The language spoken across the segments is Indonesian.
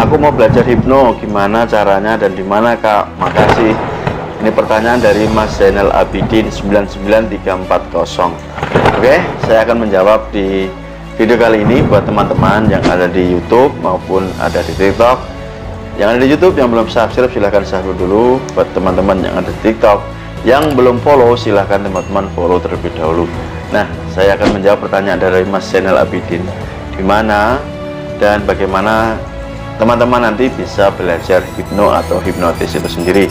Aku mau belajar hipno, gimana caranya dan di mana Kak? Makasih. Ini pertanyaan dari Mas Zainal Abidin 99340. Oke, saya akan menjawab di video kali ini buat teman-teman yang ada di YouTube maupun ada di TikTok. Yang ada di YouTube yang belum subscribe silahkan subscribe dulu. Buat teman-teman yang ada di TikTok yang belum follow silahkan teman-teman follow terlebih dahulu. Nah, saya akan menjawab pertanyaan dari Mas Zainal Abidin, di mana dan bagaimana teman-teman nanti bisa belajar hipno atau hipnotis itu sendiri.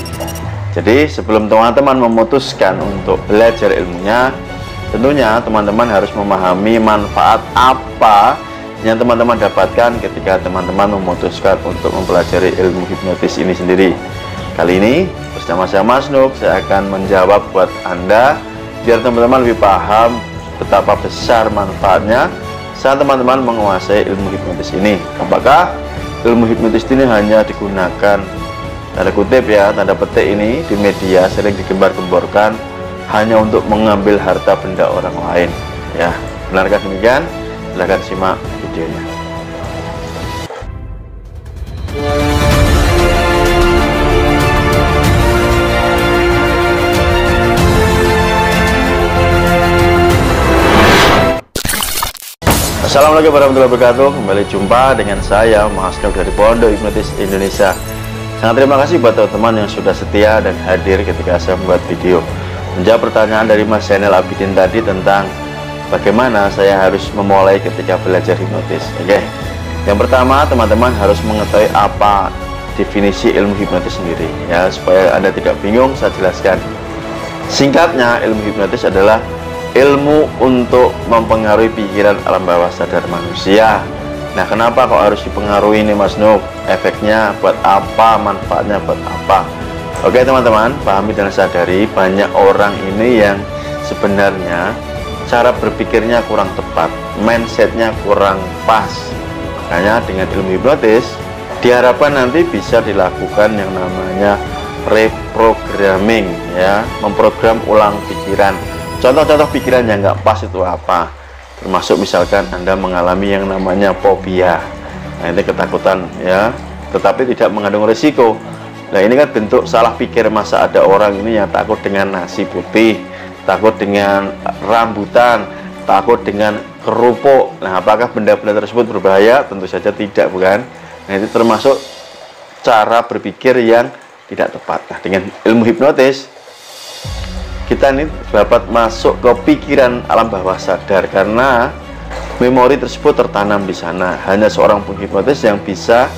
Jadi sebelum teman-teman memutuskan untuk belajar ilmunya, tentunya teman-teman harus memahami manfaat apa yang teman-teman dapatkan ketika teman-teman memutuskan untuk mempelajari ilmu hipnotis ini sendiri. Kali ini bersama saya Mas Nuk, saya akan menjawab buat Anda biar teman-teman lebih paham betapa besar manfaatnya saat teman-teman menguasai ilmu hipnotis ini. Apakah ilmu hipnotis ini hanya digunakan, tanda kutip ya, tanda petik ini di media sering digembar-gemborkan hanya untuk mengambil harta benda orang lain ya? Benarkah demikian? Silahkan simak videonya. Assalamualaikum warahmatullahi wabarakatuh. Kembali jumpa dengan saya Mas Nuk dari Pondok Hipnotis Indonesia. Sangat terima kasih buat teman-teman yang sudah setia dan hadir ketika saya membuat video menjawab pertanyaan dari Mas Zainal Abidin tadi tentang bagaimana saya harus memulai ketika belajar hipnotis. Oke, yang pertama teman-teman harus mengetahui apa definisi ilmu hipnotis sendiri ya, supaya Anda tidak bingung. Saya jelaskan singkatnya, ilmu hipnotis adalah ilmu untuk mempengaruhi pikiran alam bawah sadar manusia. Nah, kenapa kok harus dipengaruhi nih Mas Nuk? Efeknya buat apa? Manfaatnya buat apa? Oke teman-teman, pahami dan sadari banyak orang ini yang sebenarnya cara berpikirnya kurang tepat, mindsetnya kurang pas. Makanya dengan ilmu hipnotis diharapkan nanti bisa dilakukan yang namanya reprogramming ya, memprogram ulang pikiran. Contoh-contoh pikiran yang nggak pas itu apa? Termasuk misalkan Anda mengalami yang namanya fobia. Nah, ini ketakutan ya, tetapi tidak mengandung risiko. Nah, ini kan bentuk salah pikir. Masa ada orang ini yang takut dengan nasi putih, takut dengan rambutan, takut dengan kerupuk. Nah, apakah benda-benda tersebut berbahaya? Tentu saja tidak, bukan? Nah, itu termasuk cara berpikir yang tidak tepat. Nah, dengan ilmu hipnotis kita ini dapat masuk ke pikiran alam bawah sadar karena memori tersebut tertanam di sana. Hanya seorang penghipnotis yang bisa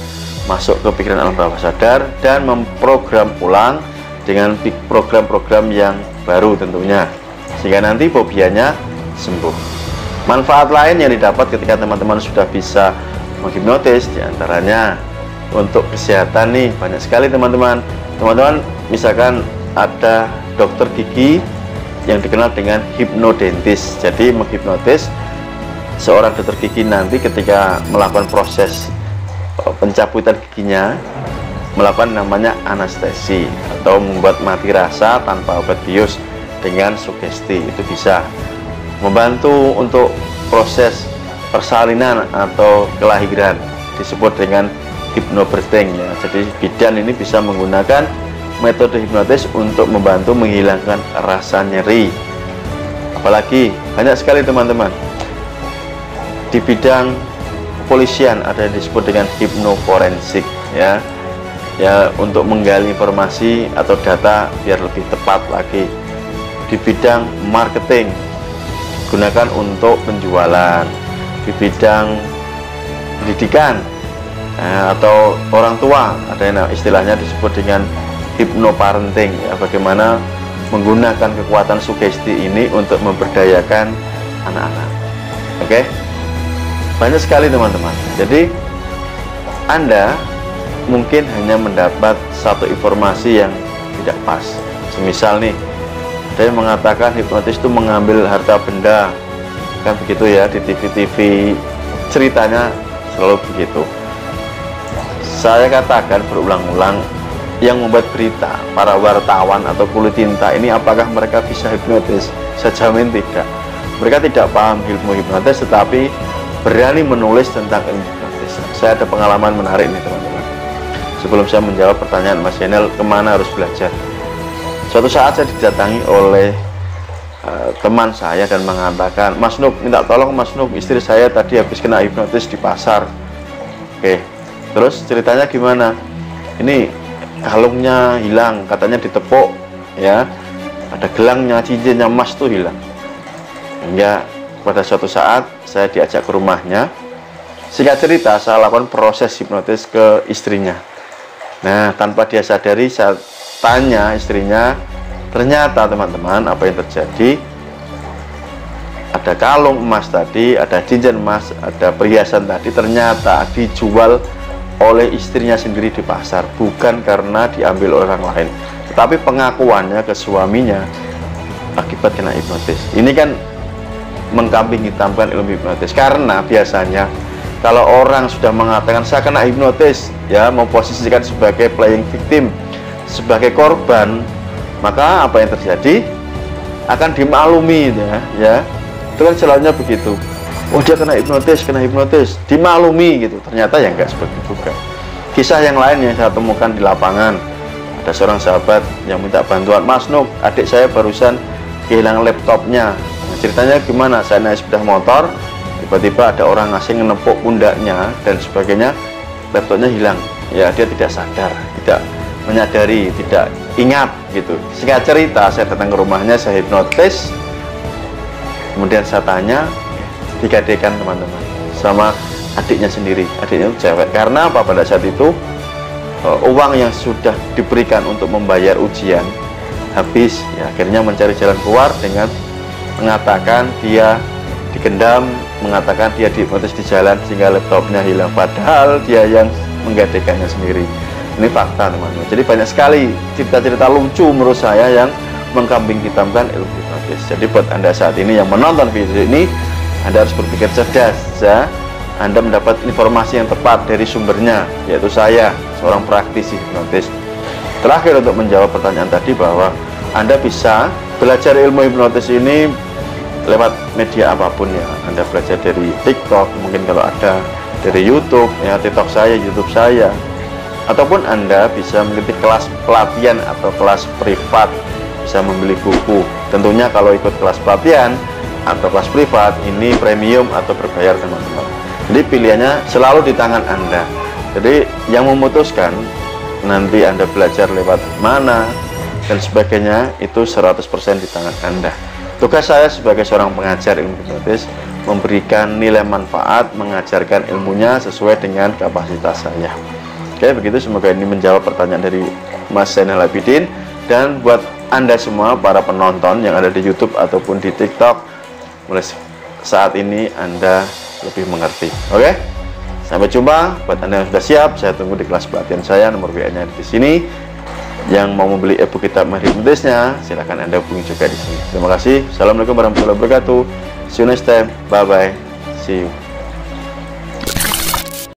masuk ke pikiran alam bawah sadar dan memprogram ulang dengan program-program yang baru tentunya, sehingga nanti fobianya sembuh. Manfaat lain yang didapat ketika teman-teman sudah bisa menghipnotis diantaranya untuk kesehatan nih banyak sekali teman-teman. Teman-teman misalkan ada dokter gigi yang dikenal dengan hipnodentis. Jadi menghipnotis seorang dokter gigi nanti ketika melakukan proses pencabutan giginya, melakukan namanya anestesi atau membuat mati rasa tanpa obat bius dengan sugesti. Itu bisa membantu untuk proses persalinan atau kelahiran, disebut dengan hypnobirthing ya. Jadi bidan ini bisa menggunakan metode hipnotis untuk membantu menghilangkan rasa nyeri. Apalagi banyak sekali teman-teman di bidang kepolisian ada yang disebut dengan hipnoforensik ya, untuk menggali informasi atau data biar lebih tepat lagi. Di bidang marketing gunakan untuk penjualan. Di bidang pendidikan atau orang tua ada yang istilahnya disebut dengan hipnoparenting ya, bagaimana menggunakan kekuatan sugesti ini untuk memberdayakan anak-anak. Oke, banyak sekali teman-teman. Jadi Anda mungkin hanya mendapat satu informasi yang tidak pas. Semisal nih, ada yang mengatakan hipnotis itu mengambil harta benda, kan begitu ya, di TV-TV ceritanya selalu begitu. Saya katakan berulang-ulang, yang membuat berita, para wartawan atau kulit tinta ini, apakah mereka bisa hipnotis? Saya jamin tidak. Mereka tidak paham ilmu hipnotis, tetapi berani menulis tentang ilmu hipnotis. Saya ada pengalaman menarik nih teman-teman. sebelum saya menjawab pertanyaan Mas Zainal kemana harus belajar. Suatu saat saya didatangi oleh teman saya dan mengatakan, Mas Nuk, minta tolong Mas Nuk, istri saya tadi habis kena hipnotis di pasar. Oke, terus ceritanya gimana? Ini kalungnya hilang, katanya ditepuk, ya, ada gelangnya, cincinnya emas tuh hilang. Hingga pada suatu saat saya diajak ke rumahnya. Singkat cerita, saya lakukan proses hipnotis ke istrinya. Nah, tanpa dia sadari, saya tanya istrinya, ternyata teman-teman, apa yang terjadi? Ada kalung emas tadi, ada cincin emas, ada perhiasan tadi, ternyata dijual oleh istrinya sendiri di pasar, bukan karena diambil orang lain, tetapi pengakuannya ke suaminya akibat kena hipnotis. Ini kan mengkambing hitamkan ilmu hipnotis, karena biasanya kalau orang sudah mengatakan saya kena hipnotis, ya, memposisikan sebagai playing victim, sebagai korban, maka apa yang terjadi akan dimaklumi, ya. Itu kan selalunya begitu. Oh, dia kena hipnotis, dimaklumi gitu. Ternyata ya enggak seperti itu juga. Kisah yang lain yang saya temukan di lapangan, ada seorang sahabat yang minta bantuan, Mas Nuk, adik saya barusan kehilangan laptopnya. Nah, ceritanya gimana? Saya naik sepeda motor, tiba-tiba ada orang asing menepuk pundaknya dan sebagainya, laptopnya hilang. Ya, dia tidak sadar, tidak menyadari, tidak ingat gitu. Singkat cerita, saya datang ke rumahnya, saya hipnotis, kemudian saya tanya, digadekan teman-teman sama adiknya sendiri. Adiknya itu cewek. Karena apa? Pada saat itu uang yang sudah diberikan untuk membayar ujian habis, ya, akhirnya mencari jalan keluar dengan mengatakan dia digendam, mengatakan dia dihipnotis di jalan sehingga laptopnya hilang, padahal dia yang menggadekannya sendiri. Ini fakta teman-teman. Jadi banyak sekali cerita-cerita lucu menurut saya yang mengkambing hitamkan ilmu hipnotis. Jadi buat Anda saat ini yang menonton video ini, Anda harus berpikir cerdas, ya. Anda mendapat informasi yang tepat dari sumbernya, yaitu saya, seorang praktisi hipnotis. Terakhir, untuk menjawab pertanyaan tadi, bahwa Anda bisa belajar ilmu hipnotis ini lewat media apapun, ya. Anda belajar dari TikTok, mungkin kalau ada, dari YouTube, ya, TikTok saya, YouTube saya, ataupun Anda bisa mengikuti kelas pelatihan atau kelas privat, bisa membeli buku. Tentunya kalau ikut kelas pelatihan atau kelas privat ini premium atau berbayar teman-teman. Jadi pilihannya selalu di tangan Anda. Jadi yang memutuskan nanti Anda belajar lewat mana dan sebagainya itu 100% di tangan Anda. Tugas saya sebagai seorang pengajar ilmu hipnotis memberikan nilai manfaat, mengajarkan ilmunya sesuai dengan kapasitas saya. Oke, begitu, semoga ini menjawab pertanyaan dari Mas Zainal Abidin. Dan buat Anda semua para penonton yang ada di YouTube ataupun di TikTok, mulai saat ini Anda lebih mengerti. Oke, sampai jumpa. Buat Anda yang sudah siap, saya tunggu di kelas pelatihan saya. Nomor WA-nya di sini. Yang mau membeli e-book kitab Mahir Hipnotisnya, silakan Anda hubungi juga di sini. Terima kasih. Assalamualaikum warahmatullahi wabarakatuh. See you next time. Bye bye. See you.